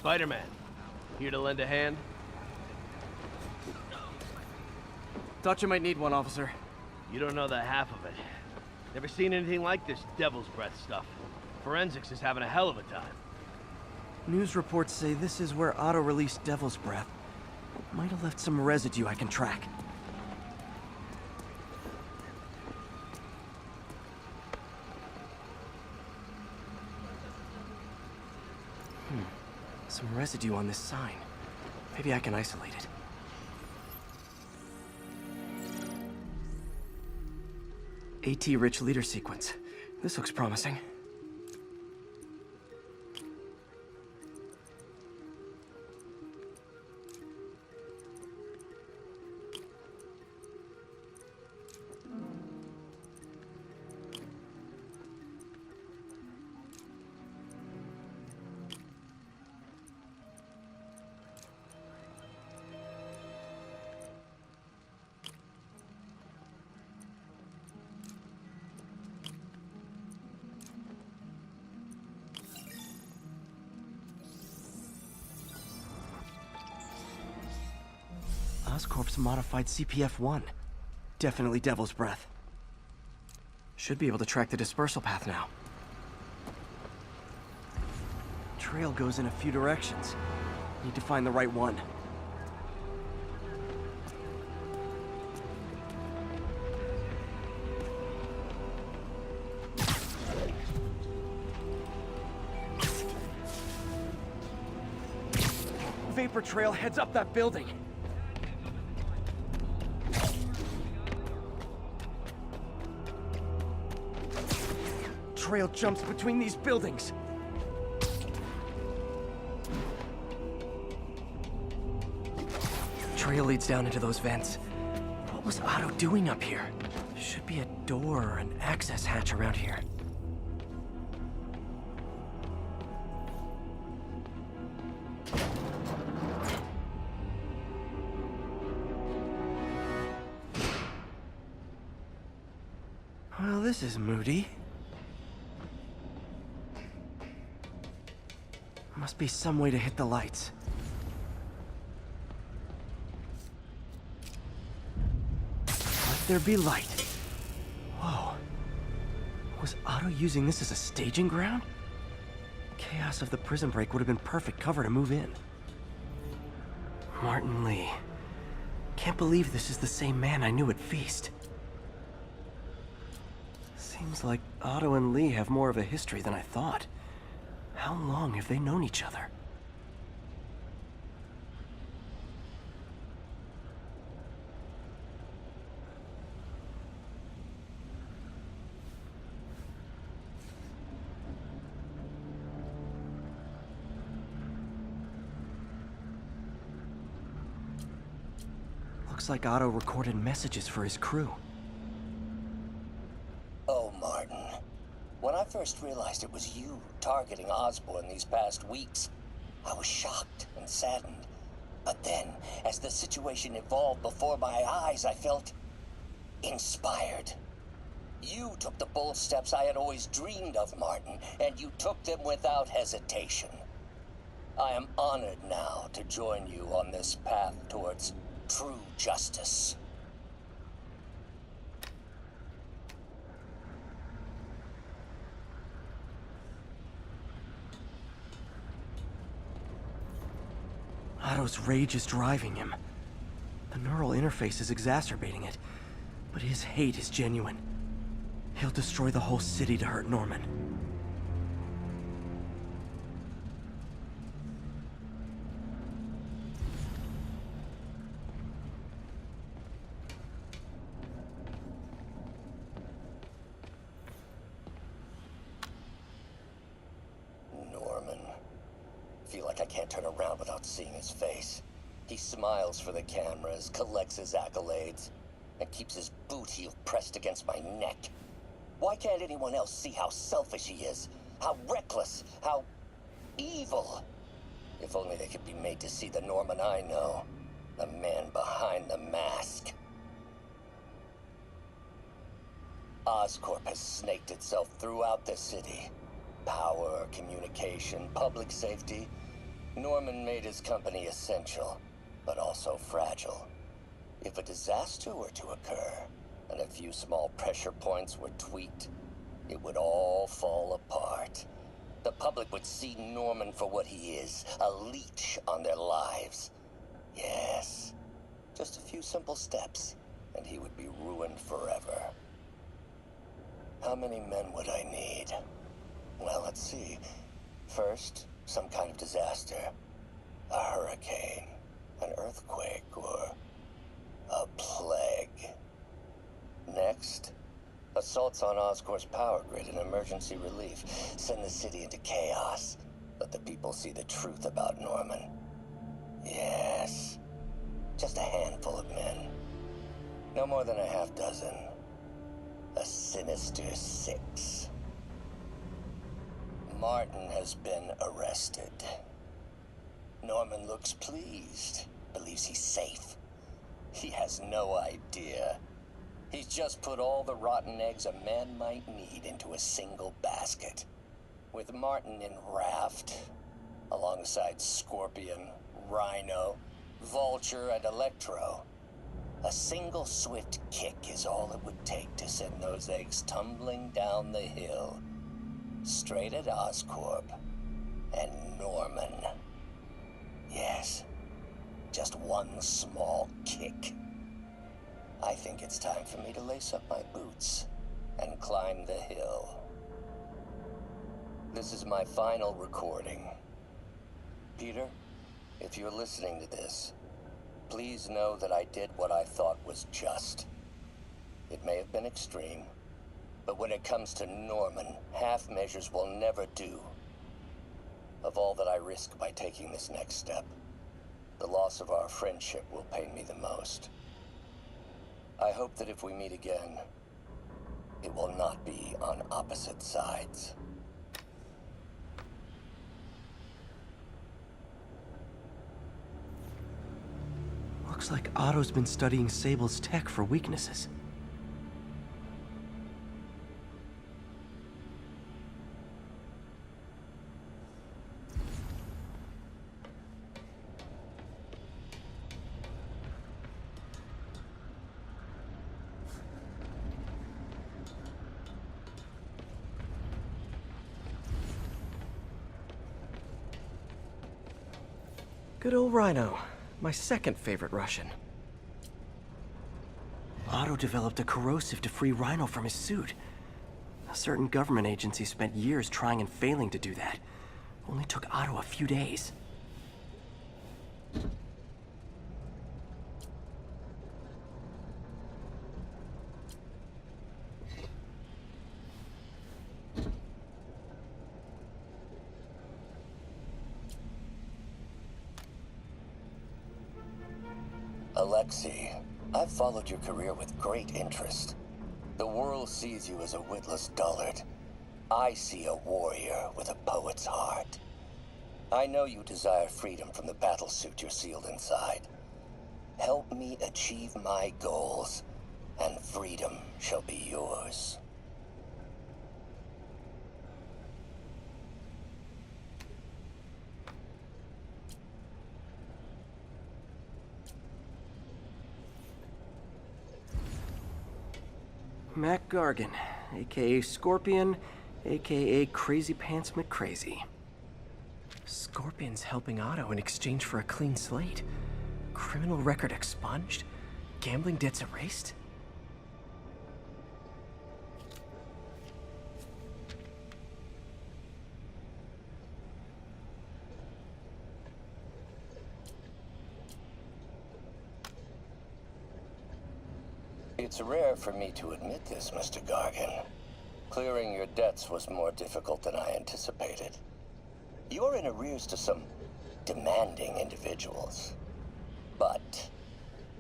Spider-Man. Here to lend a hand? Thought you might need one, officer. You don't know the half of it. Never seen anything like this devil's breath stuff. Forensics is having a hell of a time. News reports say this is where Otto released Devil's Breath. Might have left some residue I can track. Some residue on this sign. Maybe I can isolate it. AT-rich leader sequence. This looks promising. Oscorp's modified CPF-1. Definitely Devil's Breath. Should be able to track the dispersal path now. Trail goes in a few directions. Need to find the right one. Vapor trail heads up that building. Trail jumps between these buildings. Trail leads down into those vents. What was Otto doing up here? Should be a door or an access hatch around here. Well, this is moody. Must be some way to hit the lights. Let there be light. Whoa. Was Otto using this as a staging ground? Chaos of the prison break would have been perfect cover to move in. Martin Lee. Can't believe this is the same man I knew at Feast. Seems like Otto and Lee have more of a history than I thought. How long have they known each other? Looks like Otto recorded messages for his crew. Oh, Martin. When I first realized it was you targeting Osborn these past weeks, I was shocked and saddened. But then, as the situation evolved before my eyes, I felt inspired. You took the bold steps I had always dreamed of, Martin, and you took them without hesitation. I am honored now to join you on this path towards true justice. Otto's rage is driving him. The neural interface is exacerbating it, but his hate is genuine. He'll destroy the whole city to hurt Norman. Feel like I can't turn around without seeing his face. He smiles for the cameras, collects his accolades, and keeps his boot heel pressed against my neck. Why can't anyone else see how selfish he is? How reckless, how evil? If only they could be made to see the Norman I know. The man behind the mask. Oscorp has snaked itself throughout the city. Power, communication, public safety. Norman made his company essential, but also fragile. If a disaster were to occur, and a few small pressure points were tweaked, it would all fall apart. The public would see Norman for what he is, a leech on their lives. Yes, just a few simple steps, and he would be ruined forever. How many men would I need? Well, let's see. First, some kind of disaster. A hurricane, an earthquake, or a plague. Next, assaults on Oscorp's power grid and emergency relief. Send the city into chaos. Let the people see the truth about Norman. Yes, just a handful of men. No more than a half dozen. A sinister 6. Martin has been arrested. Norman looks pleased, believes he's safe. He has no idea. He's just put all the rotten eggs a man might need into a single basket. With Martin in raft, alongside Scorpion, Rhino, Vulture, and Electro. A single swift kick is all it would take to send those eggs tumbling down the hill. Straight at Oscorp and Norman. Yes, just one small kick. I think it's time for me to lace up my boots and climb the hill. This is my final recording. Peter, if you're listening to this, please know that I did what I thought was just. It may have been extreme, but when it comes to Norman, half measures will never do. Of all that I risk by taking this next step, the loss of our friendship will pain me the most. I hope that if we meet again, it will not be on opposite sides. Looks like Otto's been studying Sable's tech for weaknesses. Good old Rhino. My second favorite Russian. Otto developed a corrosive to free Rhino from his suit. A certain government agency spent years trying and failing to do that. Only took Otto a few days. Alexei, I've followed your career with great interest. The world sees you as a witless dullard. I see a warrior with a poet's heart. I know you desire freedom from the battlesuit you're sealed inside. Help me achieve my goals, and freedom shall be yours. Mac Gargan, aka Scorpion, aka Crazy Pants McCrazy. Scorpion's helping Otto in exchange for a clean slate. Criminal record expunged? Gambling debts erased? It's rare for me to admit this, Mr. Gargan. Clearing your debts was more difficult than I anticipated. You're in arrears to some demanding individuals. But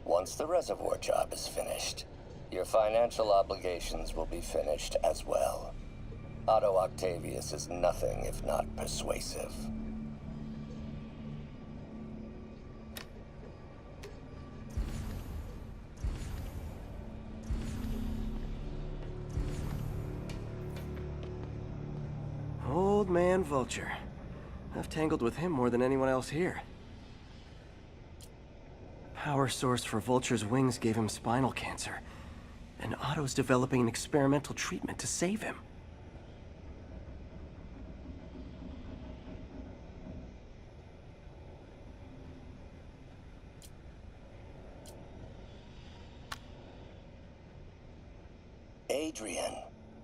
once the reservoir job is finished, your financial obligations will be finished as well. Otto Octavius is nothing if not persuasive. Old man Vulture. I've tangled with him more than anyone else here. Power source for Vulture's wings gave him spinal cancer, and Otto's developing an experimental treatment to save him. Adrian,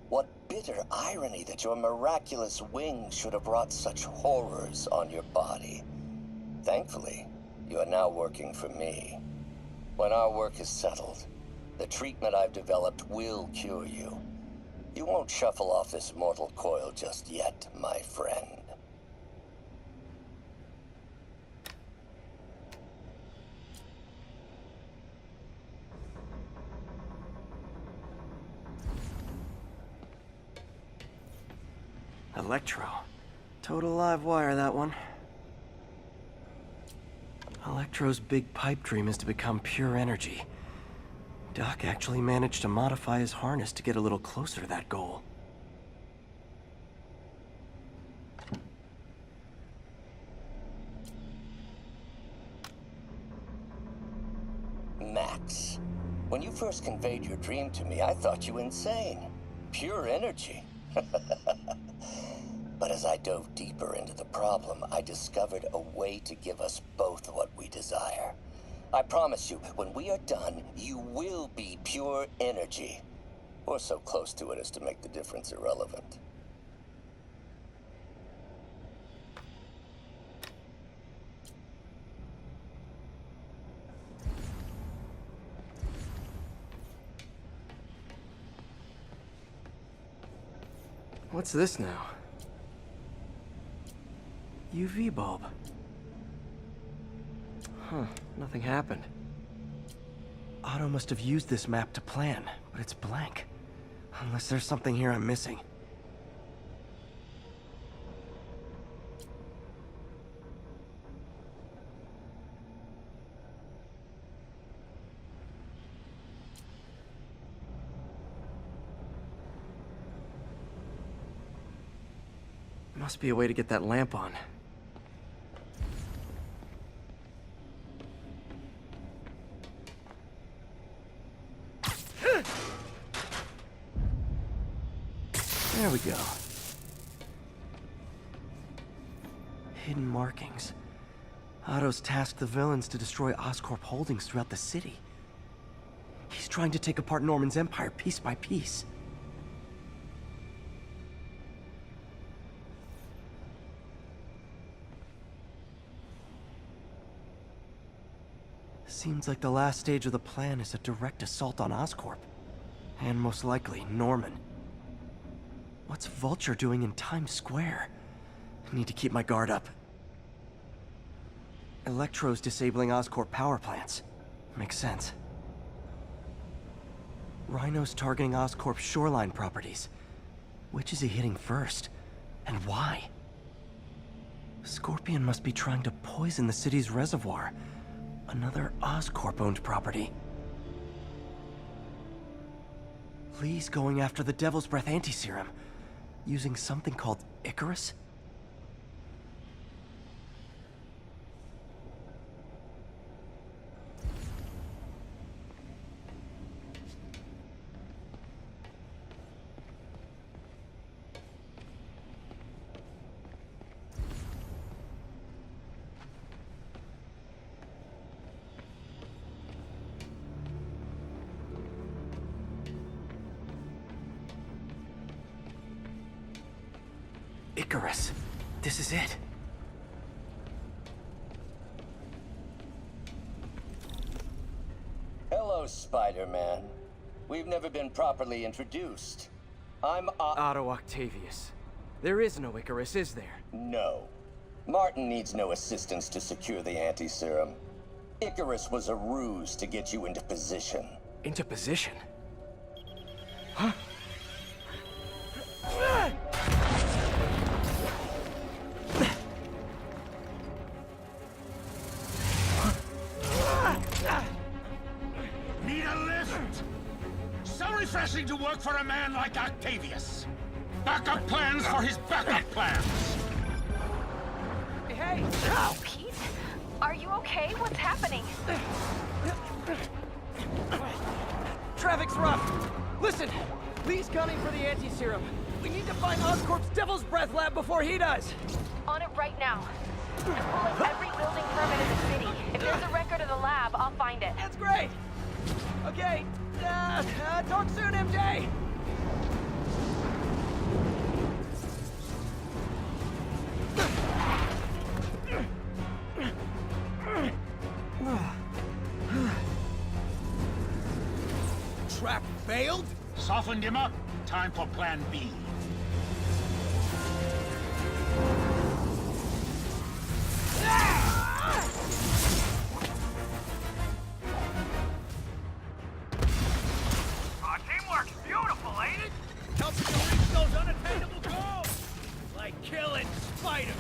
what bitter irony that your miraculous wings should have wrought such horrors on your body. Thankfully, you are now working for me. When our work is settled, the treatment I've developed will cure you. You won't shuffle off this mortal coil just yet, my friend. Electro. Total live wire, that one. Electro's big pipe dream is to become pure energy. Doc actually managed to modify his harness to get a little closer to that goal. Max, when you first conveyed your dream to me, I thought you insane. Pure energy. But as I dove deeper into the problem, I discovered a way to give us both what we desire. I promise you, when we are done, you will be pure energy. Or so close to it as to make the difference irrelevant. What's this now? UV bulb. Huh, nothing happened. Otto must have used this map to plan, but it's blank. Unless there's something here I'm missing. Must be a way to get that lamp on. There we go. Hidden markings. Otto's tasked the villains to destroy Oscorp holdings throughout the city. He's trying to take apart Norman's empire piece by piece. Seems like the last stage of the plan is a direct assault on Oscorp. And most likely, Norman. What's Vulture doing in Times Square? I need to keep my guard up. Electro's disabling Oscorp power plants. Makes sense. Rhino's targeting Oscorp's shoreline properties. Which is he hitting first? And why? Scorpion must be trying to poison the city's reservoir. Another Oscorp-owned property. Lee's going after the Devil's Breath anti-serum, using something called Icarus? Icarus. This is it. Hello, Spider-Man. We've never been properly introduced. I'm Otto Octavius. There is no Icarus, is there? No. Martin needs no assistance to secure the anti-serum. Icarus was a ruse to get you into position. Into position? Huh? Need a lift? So refreshing to work for a man like Octavius. Backup plans for his backup plans. Pete? Are you okay? What's happening? Traffic's rough. Listen, Lee's gunning for the anti-serum. We need to find Oscorp's Devil's Breath lab before he does. On it right now. I'm pulling every building permit in the city. If there's a record of the lab, I'll find it. That's great. Okay, talk soon, MJ. Trap failed? Softened him up. Time for plan B. Teamwork's beautiful, ain't it? Helps you reach those unattainable goals. Like killing Spider-Man.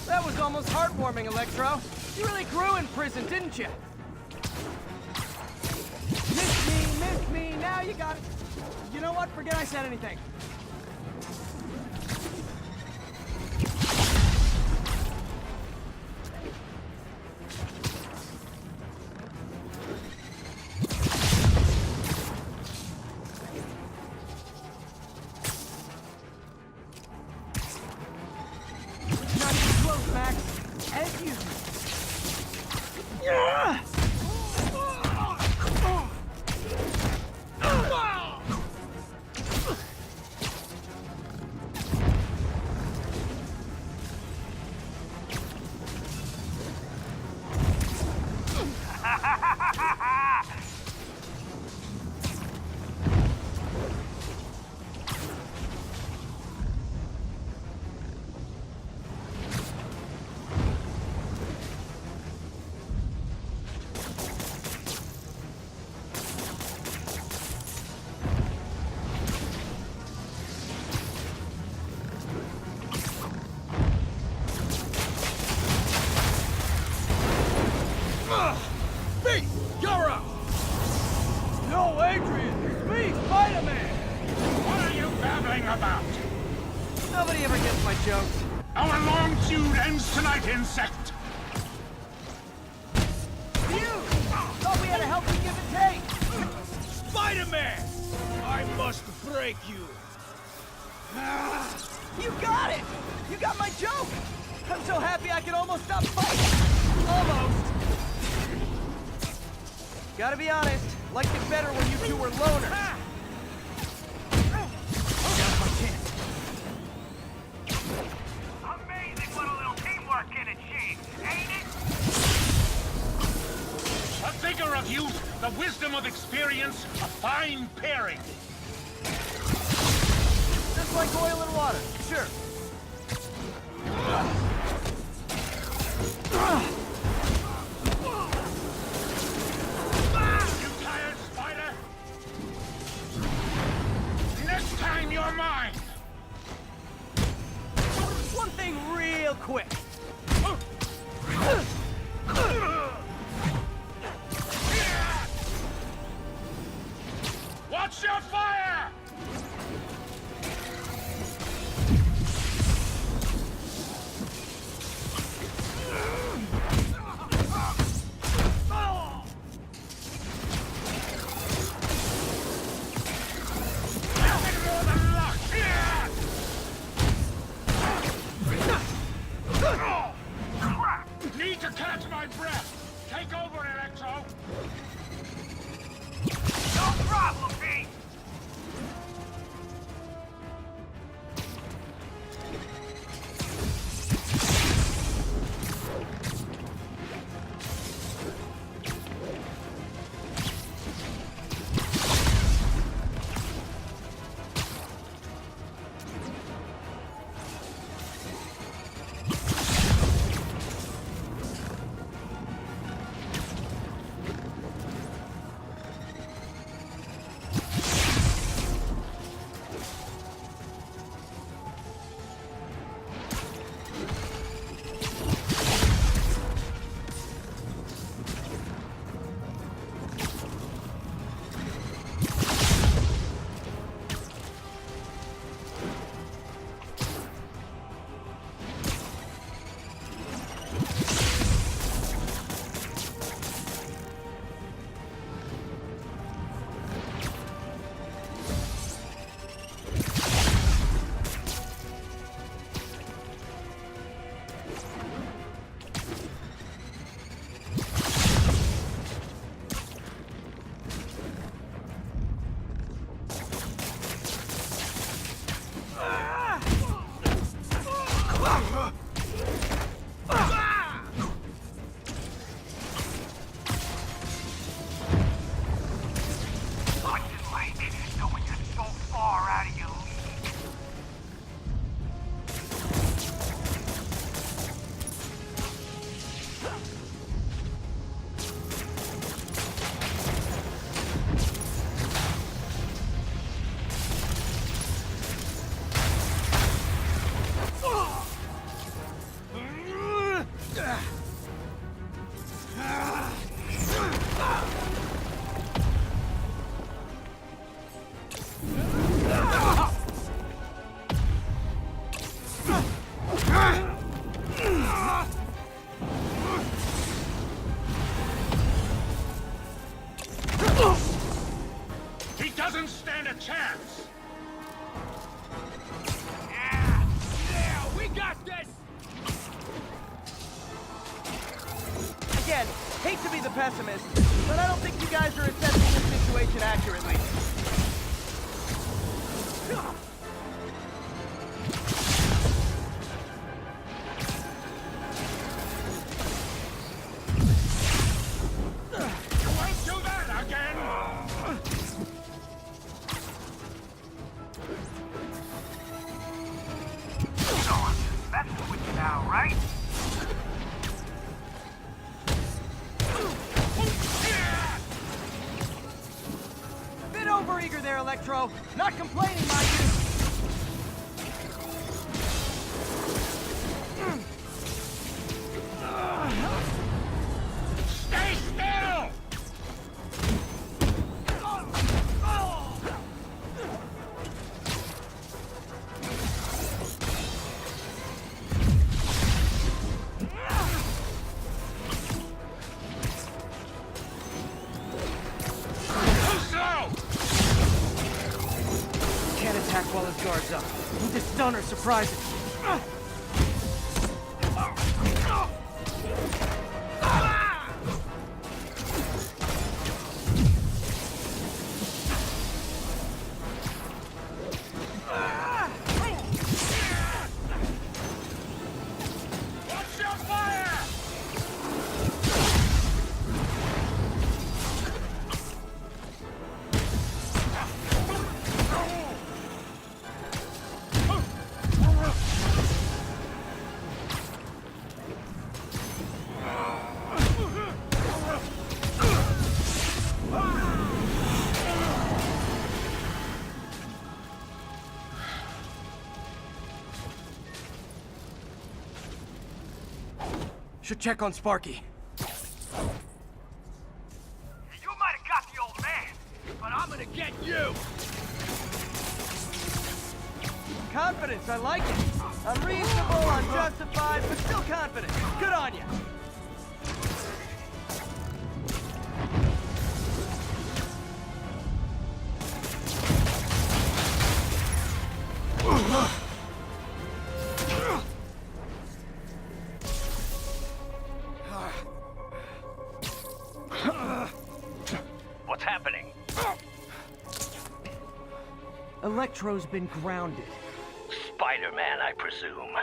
That was almost heartwarming, Electro. You really grew in prison, didn't you? Miss me, now you got it. You know what? Forget I said anything. Not even close, Max. As usual. Yeah! Me! You're up! No, Adrian! It's me, Spider-Man! What are you babbling about? Nobody ever gets my jokes. Our long feud ends tonight, insect! You! Thought we had a healthy give and take! Spider-Man! I must break you. You got it! You got my joke! I'm so happy I can almost stop fighting! Almost! Gotta be honest, liked it better when you two were loners. Now's my chance. Amazing what a little teamwork can achieve, ain't it? A vigor of youth, the wisdom of experience, a fine pairing. Just like oil and water, sure. You tired, Spider? Next time you're mine! One thing real quick. Watch your fire! Need to catch my breath. Take over, Electro. No problem, Pete. chance! Yeah, we got this! Again, hate to be the pessimist, but I don't think you guys are assessing the situation accurately. Bit overeager there, Electro. Not complaining, mind you. Stay still! Can't attack while his guard's up. Need to stun or surprise it. Watch your fire! Should check on Sparky. You might have got the old man, but I'm gonna get you! Confidence, I like it. Unreasonable, unjustified, but still confident. Good on you. What's happening? Electro's been grounded. Spider-Man, I presume.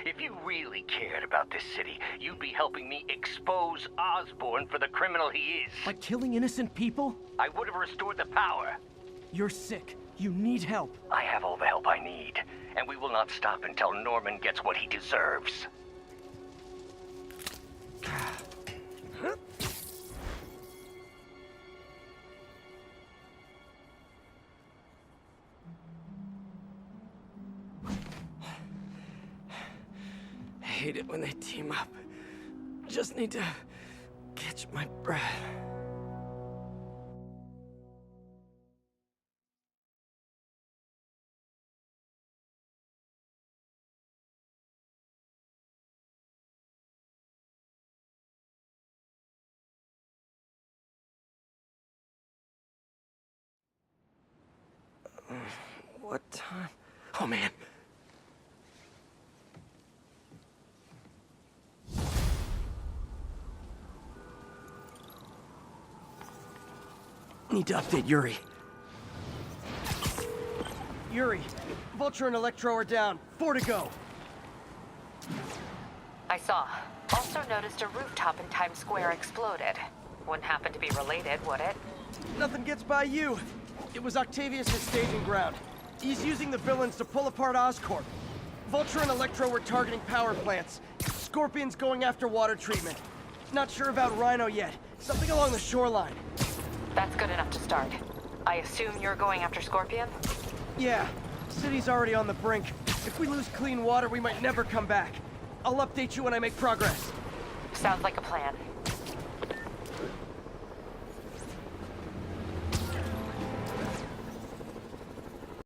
If you really cared about this city, you'd be helping me expose Osborn for the criminal he is. By killing innocent people? I would have restored the power. You're sick. You need help. I have all the help I need, and we will not stop until Norman gets what he deserves. I hate it when they team up. Just need to catch my breath. What time? Oh, man. Need to update Yuri. Yuri, Vulture and Electro are down. 4 to go. I saw. Also noticed a rooftop in Times Square exploded. Wouldn't happen to be related, would it? Nothing gets by you. It was Octavius' staging ground. He's using the villains to pull apart Oscorp. Vulture and Electro were targeting power plants. Scorpion's going after water treatment. Not sure about Rhino yet. Something along the shoreline. That's good enough to start. I assume you're going after Scorpion? Yeah, city's already on the brink. If we lose clean water, we might never come back. I'll update you when I make progress. Sounds like a plan.